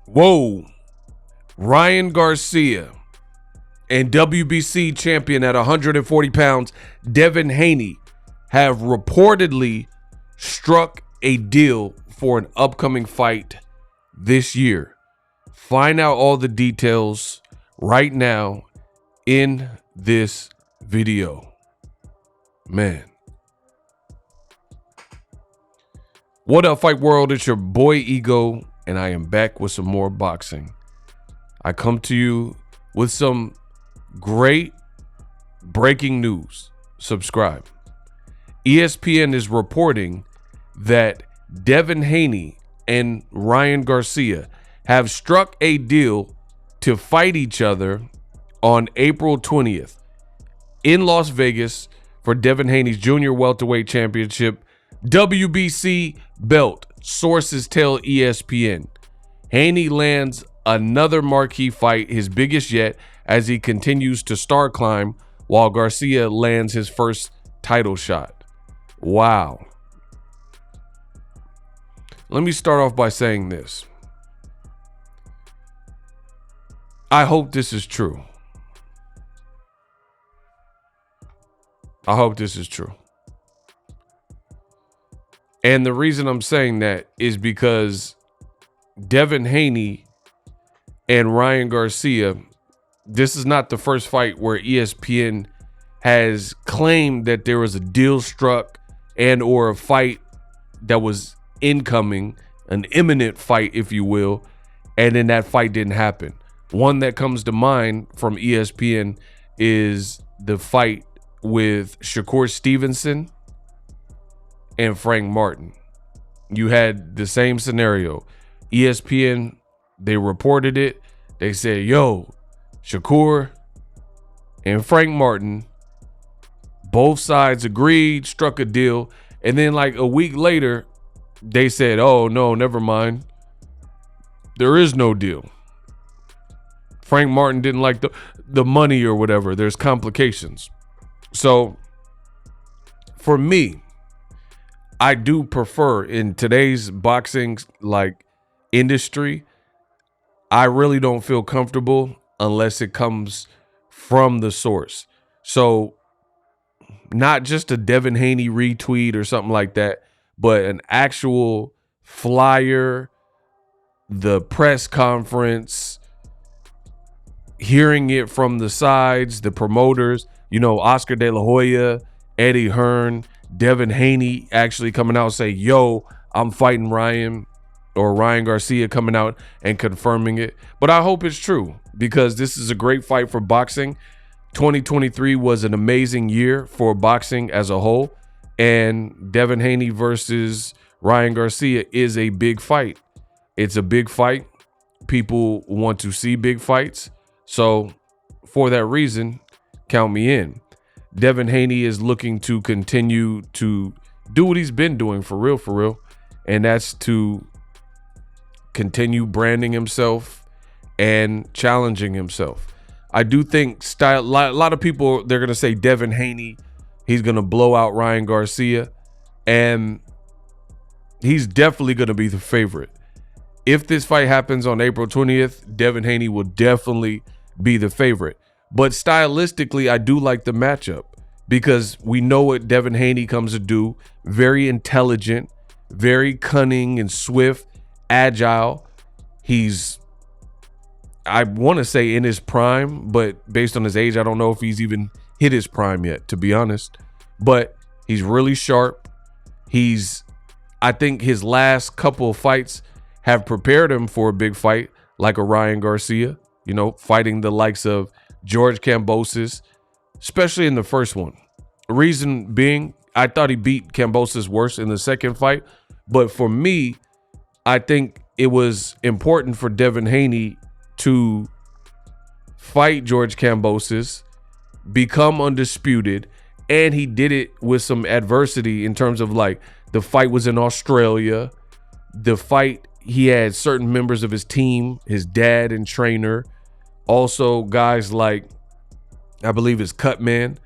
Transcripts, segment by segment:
Whoa. Ryan Garcia and WBC champion at 140 pounds, Devin Haney, have reportedly struck a deal for an upcoming fight this year. Find out all the details right now in this video. Man. What up, Fight World? It's your boy Ego, and I am back with some more boxing. I come to you with some great breaking news. Subscribe. ESPN is reporting that Devin Haney and Ryan Garcia have struck a deal to fight each other on April 20th in Las Vegas for Devin Haney's Junior Welterweight Championship WBC belt. Sources tell ESPN. Haney lands another marquee fight, his biggest yet, as he continues to star climb, while Garcia lands his first title shot. Wow. Let me start off by saying this. I hope this is true. I hope this is true. And the reason I'm saying that is because Devin Haney and Ryan Garcia, this is not the first fight where ESPN has claimed that there was a deal struck and or a fight that was incoming, an imminent fight, if you will, and then that fight didn't happen. One that comes to mind from ESPN is the fight with Shakur Stevenson and Frank Martin. You had the same scenario. ESPN, they reported it. They said, yo, Shakur and Frank Martin, both sides agreed, struck a deal. And then like a week later, they said, oh, no, never mind. There is no deal. Frank Martin didn't like the money or whatever. There's complications. So for me, I do prefer in today's boxing like industry, I really don't feel comfortable unless it comes from the source. So not just a Devin Haney retweet or something like that, but an actual flyer, the press conference, hearing it from the sides, the promoters, you know, Oscar De La Hoya, Eddie Hearn, Devin Haney actually coming out and say, yo, I'm fighting Ryan, or Ryan Garcia coming out and confirming it. But I hope it's true because this is a great fight for boxing. 2023 was an amazing year for boxing as a whole, and Devin Haney versus Ryan Garcia is a big fight. It's a big fight. People want to see big fights. So for that reason, count me in. Devin Haney is looking to continue to do what he's been doing for real, and that's to continue branding himself and challenging himself. I do think a lot of people, they're going to say Devin Haney, he's going to blow out Ryan Garcia, and he's definitely going to be the favorite. If this fight happens on April 20th, Devin Haney will definitely be the favorite. But stylistically, I do like the matchup because we know what Devin Haney comes to do. Very intelligent, very cunning and swift, agile. He's, I want to say in his prime, but based on his age, I don't know if he's even hit his prime yet, to be honest. But he's really sharp. I think his last couple of fights have prepared him for a big fight like a Ryan Garcia, you know, fighting the likes of George Kambosos, especially in the first one. Reason being, I thought he beat Kambosos worse in the second fight. But for me, I think it was important for Devin Haney to fight George Kambosos, become undisputed, and he did it with some adversity in terms of like the fight was in Australia. The fight, he had certain members of his team, his dad and trainer, also guys like, I believe it's Cutman.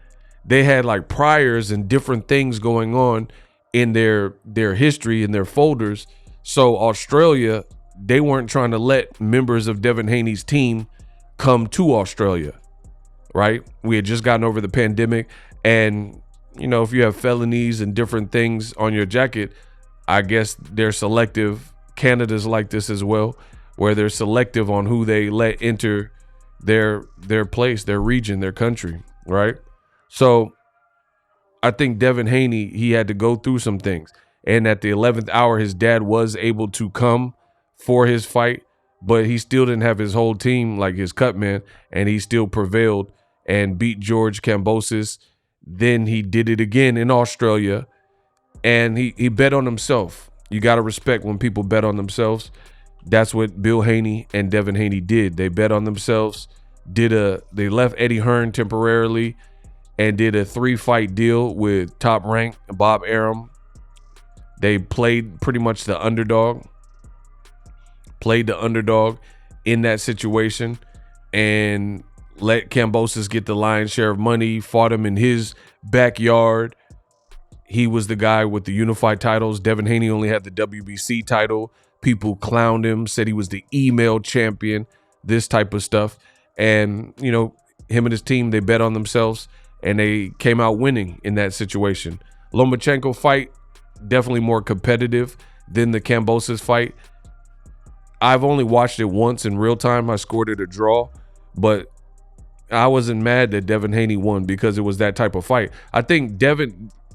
They had like priors and different things going on in their history, in their folders. So Australia they weren't trying to let members of Devin Haney's team come to Australia, right? We had just gotten over the pandemic, and if you have felonies and different things on your jacket, I guess they're selective. Canada's like this as well, where they're selective on who they let enter their place, their region, their country, right? So I think Devin Haney, he had to go through some things. And at the 11th hour, his dad was able to come for his fight, but he still didn't have his whole team, like his cut man, and he still prevailed and beat George Kambosos. Then he did it again in Australia, and he bet on himself. You got to respect when people bet on themselves. That's what Bill Haney and Devin Haney did. They bet on themselves. They left Eddie Hearn temporarily and did a 3-fight deal with Top Rank Bob Arum. They played pretty much the underdog. Played the underdog in that situation and let Kambosos get the lion's share of money. Fought him in his backyard. He was the guy with the unified titles. Devin Haney only had the WBC title. People clowned him, said he was the email champion, this type of stuff. And, him and his team, they bet on themselves, and they came out winning in that situation. Lomachenko fight, definitely more competitive than the Kambosos fight. I've only watched it once in real time. I scored it a draw, but I wasn't mad that Devin Haney won because it was that type of fight. I think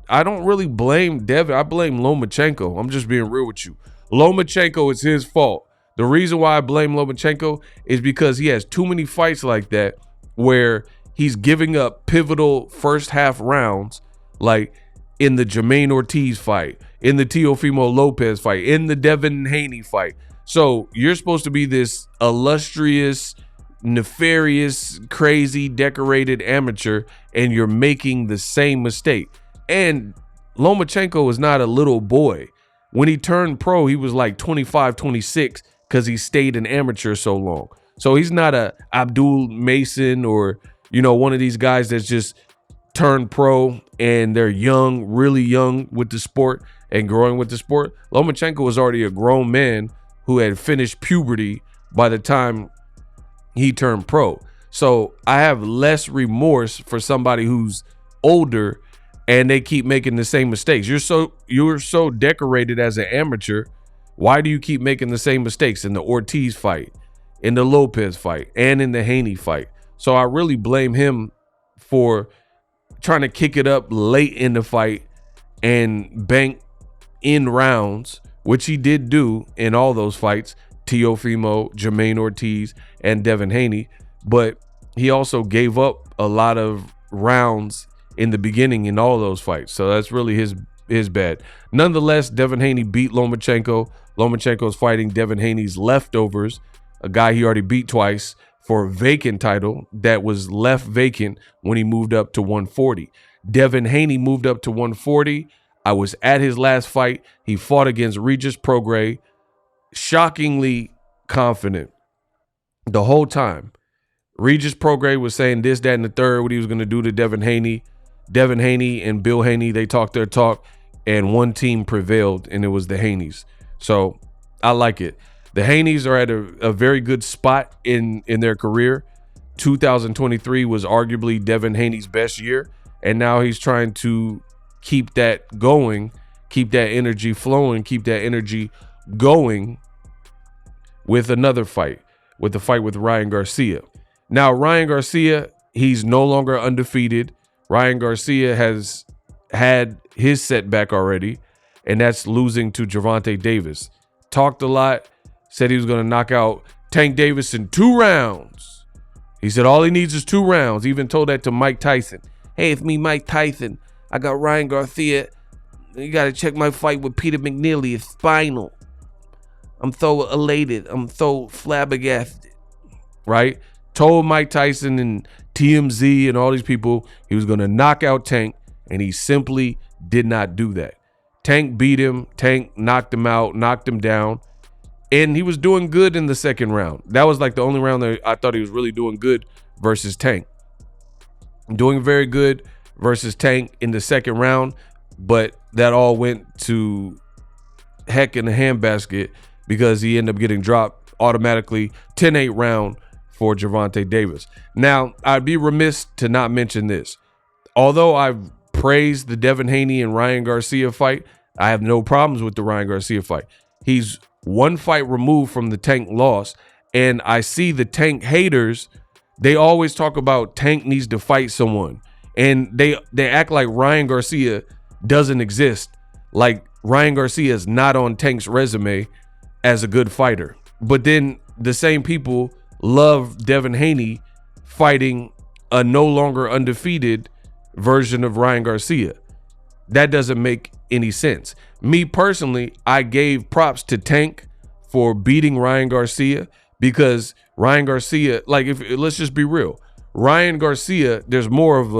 I don't really blame Devin. I blame Lomachenko. I'm just being real with you. Lomachenko, is his fault. The reason why I blame Lomachenko is because he has too many fights like that where he's giving up pivotal first half rounds, like in the Jermaine Ortiz fight, in the Teofimo Lopez fight, in the Devin Haney fight. So you're supposed to be this illustrious, nefarious, crazy, decorated amateur, and you're making the same mistake. And Lomachenko is not a little boy. When he turned pro, he was like 25, 26 because he stayed an amateur so long. So he's not a Abdul Mason or, one of these guys that's just turned pro and they're young, really young with the sport and growing with the sport. Lomachenko was already a grown man who had finished puberty by the time he turned pro. So I have less remorse for somebody who's older and they keep making the same mistakes. You're so decorated as an amateur. Why do you keep making the same mistakes in the Ortiz fight, in the Lopez fight, and in the Haney fight? So I really blame him for trying to kick it up late in the fight and bank in rounds, which he did do in all those fights, Teofimo, Jermaine Ortiz, and Devin Haney. But he also gave up a lot of rounds in the beginning in all those fights. So that's really his bad. Nonetheless, Devin Haney beat Lomachenko. Lomachenko is fighting Devin Haney's leftovers, a guy he already beat twice, for a vacant title that was left vacant when he moved up to 140. Devin Haney moved up to 140. I was at his last fight. He fought against Regis Prograis, shockingly confident the whole time. Regis Prograis was saying this, that, and the third, what he was going to do to Devin Haney. Devin Haney and Bill Haney, they talked their talk, and one team prevailed, and it was the Haneys. So I like it. The Haneys are at a very good spot in their career. 2023 was arguably Devin Haney's best year, and now he's trying to keep that going, keep that energy flowing, keep that energy going with another fight, with the fight with Ryan Garcia. Now, Ryan Garcia, he's no longer undefeated. Ryan Garcia has had his setback already, and that's losing to Gervonta Davis. Talked a lot, said he was going to knock out Tank Davis in 2 rounds. He said all he needs is 2 rounds. He even told that to Mike Tyson. Hey, it's me, Mike Tyson. I got Ryan Garcia. You got to check my fight with Peter McNeely. It's spinal. I'm so elated. I'm so flabbergasted. Right? Told Mike Tyson and TMZ and all these people he was going to knock out Tank, and he simply did not do that. Tank beat him. Tank knocked him out, knocked him down, and he was doing good in the second round. That was like the only round that I thought he was really doing good versus Tank. Doing very good versus Tank in the second round, but that all went to heck in the handbasket because he ended up getting dropped automatically 10-8 round for Gervonta Davis. Now, I'd be remiss to not mention this. Although I've praised the Devin Haney and Ryan Garcia fight, I have no problems with the Ryan Garcia fight. He's one fight removed from the Tank loss, and I see the Tank haters, they always talk about Tank needs to fight someone, and they act like Ryan Garcia doesn't exist, like Ryan Garcia is not on Tank's resume as a good fighter. But then the same people love Devin Haney fighting a no longer undefeated version of Ryan Garcia. That doesn't make any sense. Me personally, I gave props to Tank for beating Ryan Garcia, because Ryan Garcia, like, let's just be real, Ryan Garcia, there's more of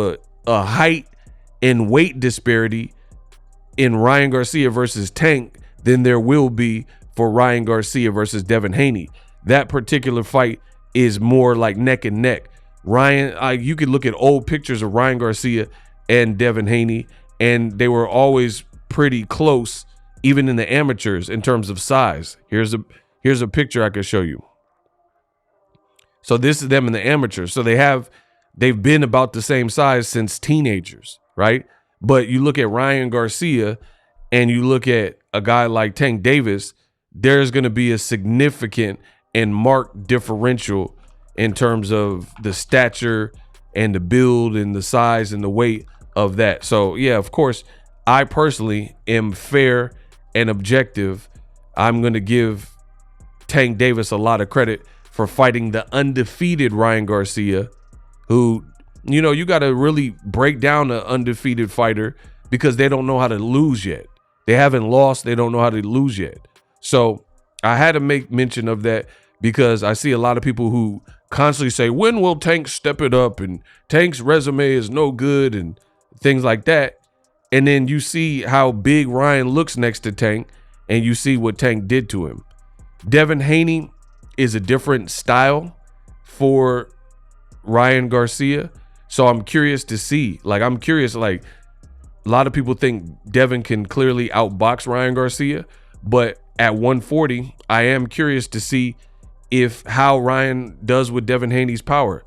a height and weight disparity in Ryan Garcia versus Tank than there will be for Ryan Garcia versus Devin Haney. That particular fight is more like neck and neck. Ryan, you could look at old pictures of Ryan Garcia and Devin Haney, and they were always pretty close, even in the amateurs, in terms of size. Here's a picture I could show you. So this is them in the amateurs. So they've been about the same size since teenagers, right? But you look at Ryan Garcia and you look at a guy like Tank Davis, there's going to be a significant and marked differential in terms of the stature and the build and the size and the weight of that. So yeah, of course, I personally am fair and objective. I'm going to give Tank Davis a lot of credit for fighting the undefeated Ryan Garcia, who, you know, you got to really break down an undefeated fighter because they don't know how to lose yet. They haven't lost. They don't know how to lose yet. So I had to make mention of that because I see a lot of people who constantly say, when will Tank step it up? And Tank's resume is no good and things like that. And then you see how big Ryan looks next to Tank, and you see what Tank did to him. Devin Haney is a different style for Ryan Garcia. So I'm curious to see, like, a lot of people think Devin can clearly outbox Ryan Garcia, but at 140, I am curious to see how Ryan does with Devin Haney's power,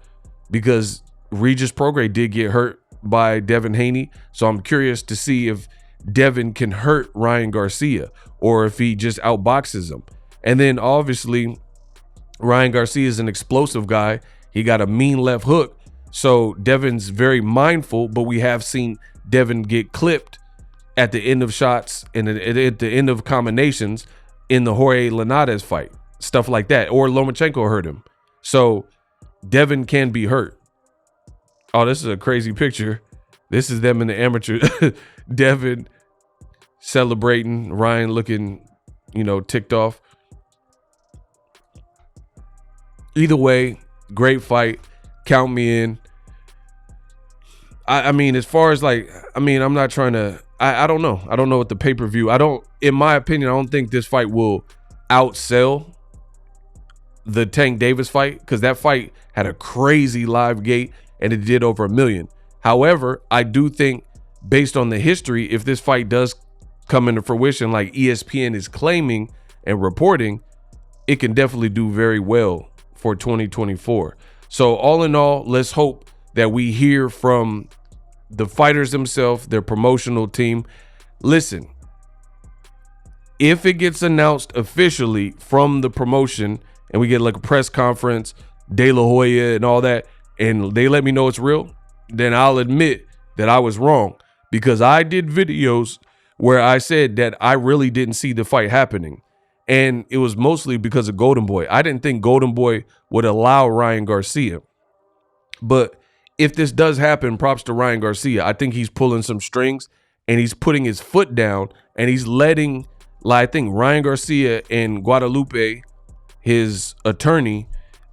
because Regis Prograis did get hurt by Devin Haney. So I'm curious to see if Devin can hurt Ryan Garcia or if he just outboxes him. And then obviously Ryan Garcia is an explosive guy. He got a mean left hook. So Devin's very mindful, but we have seen Devin get clipped at the end of shots and at the end of combinations in the Jorge Linares fight, stuff like that. Or Lomachenko hurt him. So Devin can be hurt. Oh, this is a crazy picture. This is them in the amateur. Devin celebrating, Ryan looking, ticked off. Either way, great fight. Count me in. I mean, as far as I'm not trying to, I don't know. I don't know what the pay-per-view, in my opinion, I don't think this fight will outsell the Tank Davis fight, because that fight had a crazy live gate and it did over 1 million. However, I do think, based on the history, if this fight does come into fruition like ESPN is claiming and reporting, it can definitely do very well for 2024. So all in all, let's hope that we hear from the fighters themselves, their promotional team. Listen, if it gets announced officially from the promotion and we get like a press conference, De La Hoya and all that, and they let me know it's real, then I'll admit that I was wrong, because I did videos where I said that I really didn't see the fight happening. And it was mostly because of Golden Boy. I didn't think Golden Boy would allow Ryan Garcia. But if this does happen, props to Ryan Garcia. I think he's pulling some strings and he's putting his foot down and he's letting, I think Ryan Garcia and Guadalupe, his attorney,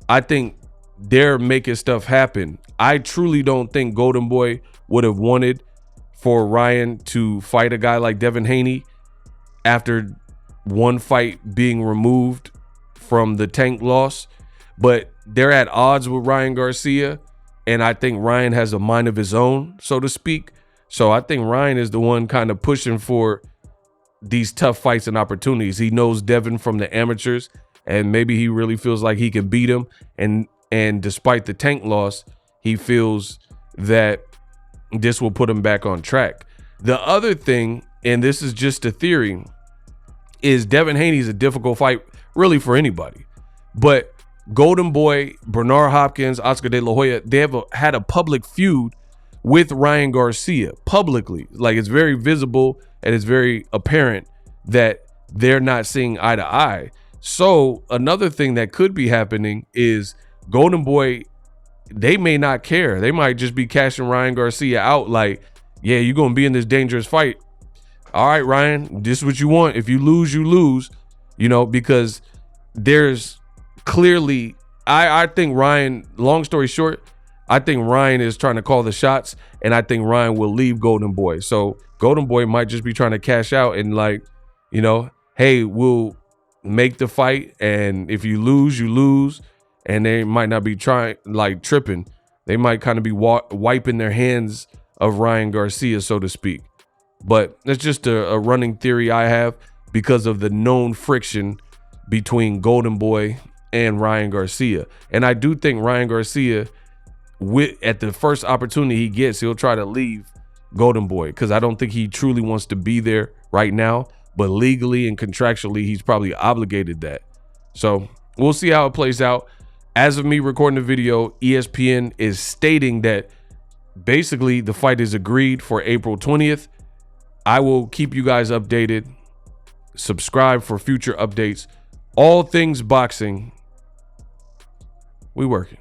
I think they're making stuff happen. I truly don't think Golden Boy would have wanted for Ryan to fight a guy like Devin Haney after one fight being removed from the Tank loss. But they're at odds with Ryan Garcia, and I think Ryan has a mind of his own, so to speak. So I think Ryan is the one kind of pushing for these tough fights and opportunities. He knows Devin from the amateurs, and maybe he really feels like he can beat him. And despite the Tank loss, he feels that this will put him back on track. The other thing, and this is just a theory, is Devin Haney is a difficult fight really for anybody. But Golden Boy, Bernard Hopkins, Oscar De La Hoya, they have had a public feud with Ryan Garcia publicly. Like, it's very visible and it's very apparent that they're not seeing eye to eye. So another thing that could be happening is Golden Boy, they may not care. They might just be cashing Ryan Garcia out like, yeah, you're going to be in this dangerous fight. All right, Ryan, this is what you want. If you lose, you lose, you know, because there's clearly, I think Ryan, long story short, I think Ryan is trying to call the shots, and I think Ryan will leave Golden Boy. So Golden Boy might just be trying to cash out and, like, you know, hey, we'll make the fight, and if you lose, you lose. And they might not be tripping. They might kind of be wiping their hands of Ryan Garcia, so to speak. But that's just a running theory I have because of the known friction between Golden Boy and Ryan Garcia. And I do think Ryan Garcia, at the first opportunity he gets, he'll try to leave Golden Boy, because I don't think he truly wants to be there right now. But legally and contractually, he's probably obligated that. So we'll see how it plays out. As of me recording the video, ESPN is stating that basically the fight is agreed for April 20th. I will keep you guys updated. Subscribe for future updates. All things boxing. We working.